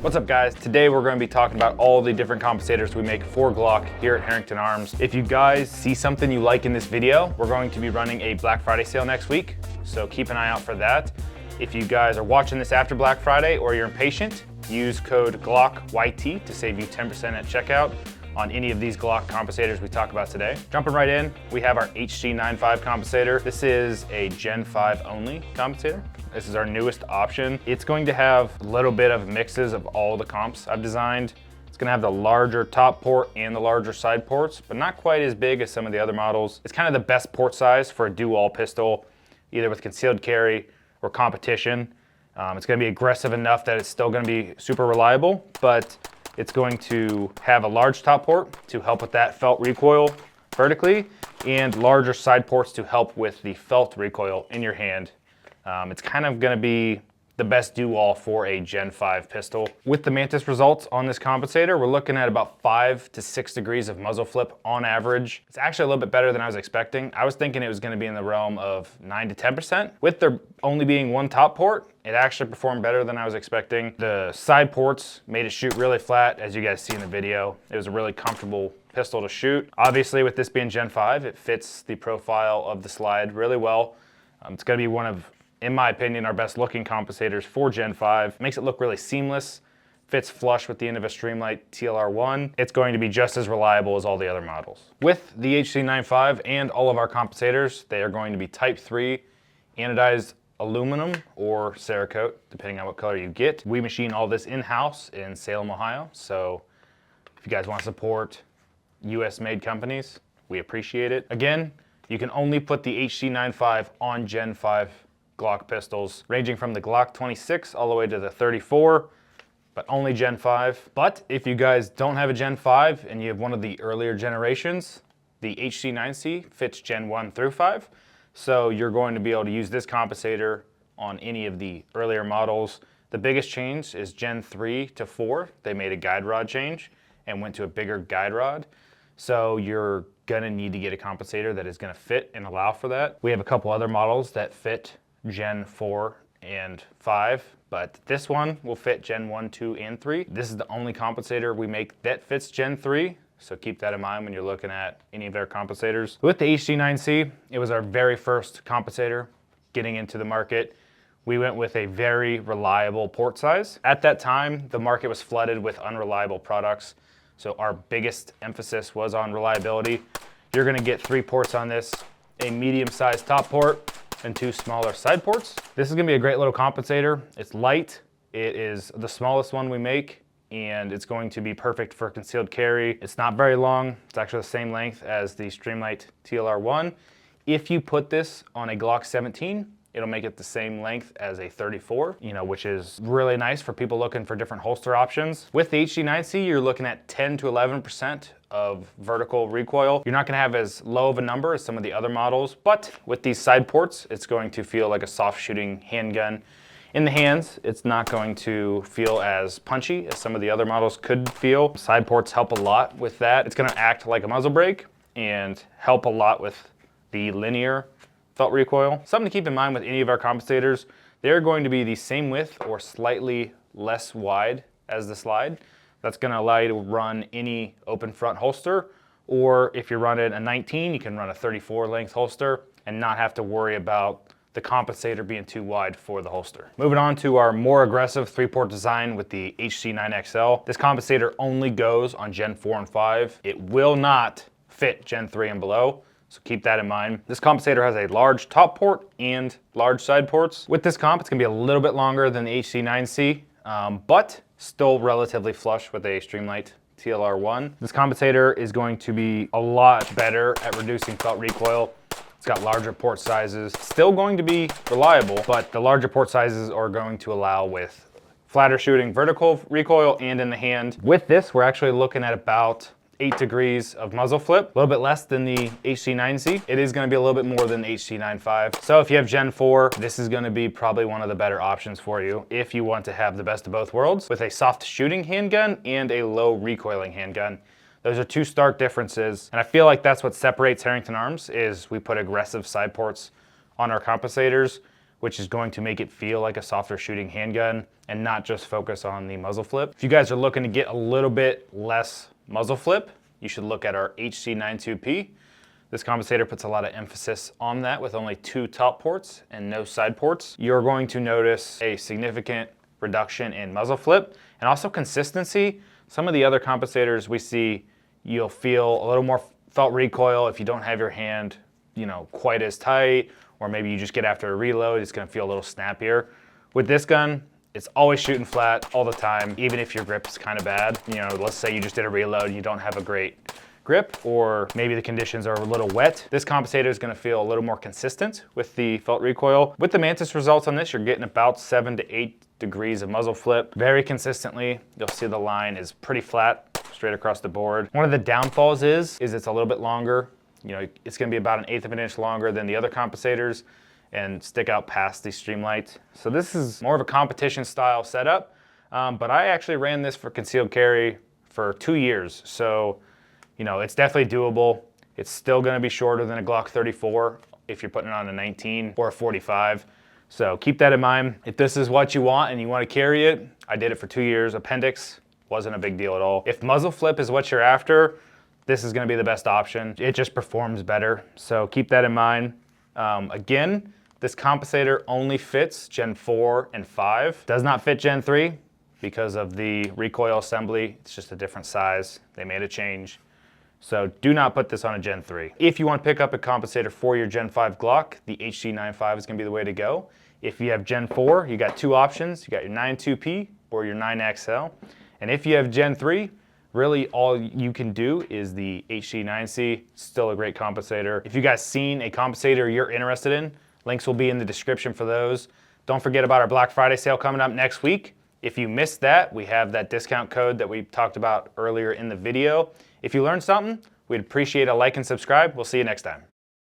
What's up guys? Today we're going to be talking about all the different compensators we make for Glock here at Herrington Arms. If you guys see something you like in this video, we're going to be running a Black Friday sale next week, so keep an eye out for that. If you guys are watching this after Black Friday or you're impatient, use code GLOCKYT to save you 10% at checkout on any of these Glock compensators we talk about today. Jumping right in, we have our HC95 compensator. This is a Gen 5 only compensator. This is our newest option. It's going to have a little bit of mixes of all the comps I've designed. It's gonna have the larger top port and the larger side ports, but not quite as big as some of the other models. It's kind of the best port size for a dual pistol, either with concealed carry or competition. It's gonna be aggressive enough that it's still gonna be super reliable, but it's going to have a large top port to help with that felt recoil vertically, and larger side ports to help with the felt recoil in your hand. It's kind of gonna be the best do-all for a Gen 5 pistol. With the Mantis results on this compensator, we're looking at about 5 to 6 degrees of muzzle flip on average. It's actually a little bit better than I was expecting. I was thinking it was gonna be in the realm of 9 to 10%. With there only being one top port, it actually performed better than I was expecting. The side ports made it shoot really flat, as you guys see in the video. It was a really comfortable pistol to shoot. Obviously, with this being Gen 5, it fits the profile of the slide really well. It's gonna be one of, in my opinion, our best looking compensators for Gen 5. Makes it look really seamless, fits flush with the end of a Streamlight TLR1. It's going to be just as reliable as all the other models. With the HC95 and all of our compensators, they are going to be Type 3 anodized aluminum or Cerakote, depending on what color you get. We machine all this in-house in Salem, Ohio, so if you guys want to support US made companies, we appreciate it. Again, you can only put the HC95 on Gen 5 Glock pistols, ranging from the Glock 26 all the way to the 34, but only Gen 5. But if you guys don't have a Gen 5 and you have one of the earlier generations, the HC9C fits Gen 1 through 5. So you're going to be able to use this compensator on any of the earlier models. The biggest change is Gen 3 to 4. They made a guide rod change and went to a bigger guide rod. So you're gonna need to get a compensator that is gonna fit and allow for that. We have a couple other models that fit Gen 4 and 5, but this one will fit Gen 1, 2, and 3. This is the only compensator we make that fits Gen 3, so keep that in mind when you're looking at any of our compensators. With the HC9C, it was our very first compensator getting into the market. We went with a very reliable port size. At that time, the market was flooded with unreliable products, so our biggest emphasis was on reliability. You're gonna get 3 ports on this, a medium-sized top port, and 2 smaller side ports. This is gonna be a great little compensator. It's light, it is the smallest one we make, and it's going to be perfect for concealed carry. It's not very long. It's actually the same length as the Streamlight TLR1. If you put this on a Glock 17, it'll make it the same length as a 34, which is really nice for people looking for different holster options. With the HC9C, you're looking at 10 to 11% of vertical recoil. You're not gonna have as low of a number as some of the other models, but with these side ports, it's going to feel like a soft shooting handgun. In the hands, it's not going to feel as punchy as some of the other models could feel. Side ports help a lot with that. It's gonna act like a muzzle brake and help a lot with the linear felt recoil. Something to keep in mind with any of our compensators, they're going to be the same width or slightly less wide as the slide. That's gonna allow you to run any open front holster, or if you're running a 19, you can run a 34 length holster and not have to worry about the compensator being too wide for the holster. Moving on to our more aggressive 3-port design with the HC9XL. This compensator only goes on Gen 4 and 5. It will not fit Gen 3 and below, so keep that in mind. This compensator has a large top port and large side ports. With this comp, it's gonna be a little bit longer than the HC9C, but still relatively flush with a Streamlight TLR1. This compensator is going to be a lot better at reducing felt recoil. It's got larger port sizes. Still going to be reliable, but the larger port sizes are going to allow with flatter shooting vertical recoil and in the hand. With this, we're actually looking at about 8 degrees of muzzle flip, a little bit less than the HC9C. It is gonna be a little bit more than the HC95. So if you have Gen 4, this is gonna be probably one of the better options for you if you want to have the best of both worlds with a soft shooting handgun and a low recoiling handgun. Those are 2 stark differences, and I feel like that's what separates Herrington Arms is we put aggressive side ports on our compensators. which is going to make it feel like a softer shooting handgun and not just focus on the muzzle flip. If you guys are looking to get a little bit less muzzle flip, you should look at our HC92P. This compensator puts a lot of emphasis on that with only 2 top ports and no side ports. You're going to notice a significant reduction in muzzle flip and also consistency. Some of the other compensators we see, you'll feel a little more felt recoil if you don't have your hand, quite as tight, or maybe you just get after a reload, it's gonna feel a little snappier. With this gun, it's always shooting flat all the time, even if your grip's kind of bad. Let's say you just did a reload and you don't have a great grip, or maybe the conditions are a little wet. This compensator is gonna feel a little more consistent with the felt recoil. With the Mantis results on this, you're getting about 7 to 8 degrees of muzzle flip very consistently. You'll see the line is pretty flat, straight across the board. One of the downfalls is it's a little bit longer. It's gonna be about 1/8 of an inch longer than the other compensators and stick out past the Streamlight. So this is more of a competition style setup, but I actually ran this for concealed carry for 2 years. So, it's definitely doable. It's still gonna be shorter than a Glock 34 if you're putting it on a 19 or a 45. So keep that in mind. If this is what you want and you wanna carry it, I did it for 2 years. Appendix wasn't a big deal at all. If muzzle flip is what you're after, this is gonna be the best option. It just performs better, so keep that in mind. Again, this compensator only fits Gen 4 and 5. Does not fit Gen 3 because of the recoil assembly. It's just a different size. They made a change. So do not put this on a Gen 3. If you want to pick up a compensator for your Gen 5 Glock, the HC95 is gonna be the way to go. If you have Gen 4, you got 2 options. You got your 92P or your 9XL. And if you have Gen 3, really all you can do is the HC9C, still a great compensator. If you guys seen a compensator you're interested in, links will be in the description for those. Don't forget about our Black Friday sale coming up next week. If you missed that, we have that discount code that we talked about earlier in the video. If you learned something, we'd appreciate a like and subscribe. We'll see you next time.